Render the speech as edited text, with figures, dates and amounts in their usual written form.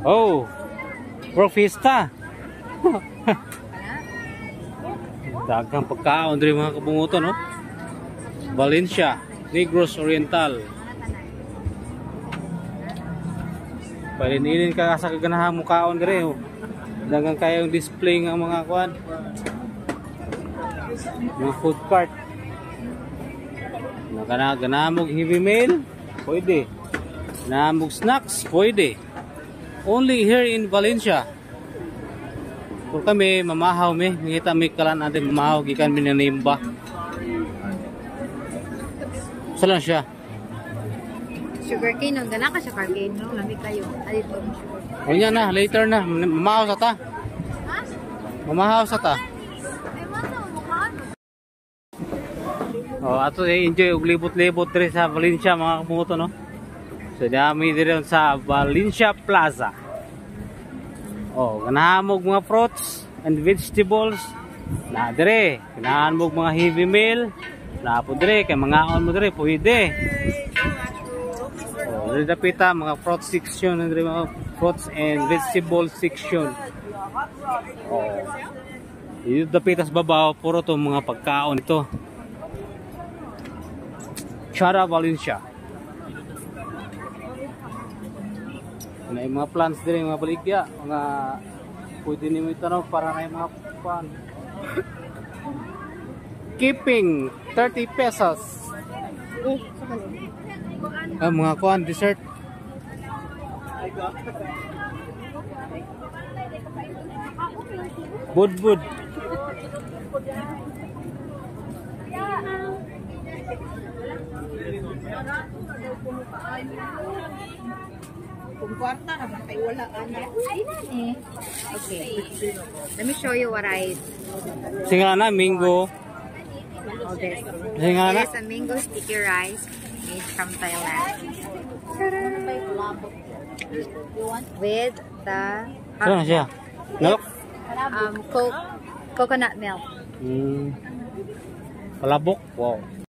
Oh, Profista. Dagang pagkaon diri mga kabunguton, no? Valencia, Negros Oriental. Palin-ilin ka sa kaganahang mukaon diri, oh. Dagang kayong display ng mga kuan. Mga food cart. Ganamog heavy meal, pwede. Ganamog snacks, pwede. Only here in Valencia. Kung kami mamahaw mi, ngita mi kalan natin mamahaw gikan mi nanimba. Saan siya? Sugarcane, gana ka sugarcane, no? Lamig kayo. Alito. O yan na, later na. Mamahaw sa ta. Ha? Mamahaw sa ta. Oh, ato enjoy og libot-libot diri sa Valencia mga kamuto, no? So dami diri sa Valencia Plaza. Oh, ganahamog mga fruits and vegetables. Na dire, ganahamog mga heavy meal. Na po dire kay mga on mo dire pwede. Oh, diri dapita mga fruit section, diri mga fruits and vegetable section. Oh. Dito dapita sa babaw puro to mga pagkaon ito. Chara Valencia. Na mga plants din mga baligya, mga pwede nimo itanong para na mga pan. Keeping 30 pesos. Mga kuan dessert. Bud. Kung kwarta na kay wala ana. Okay. Let me show you what I Singana mango. Okay. Singana. This is a mango sticky rice made from Thailand. With the Saan siya? Milk? coconut milk. Palabok. Wow.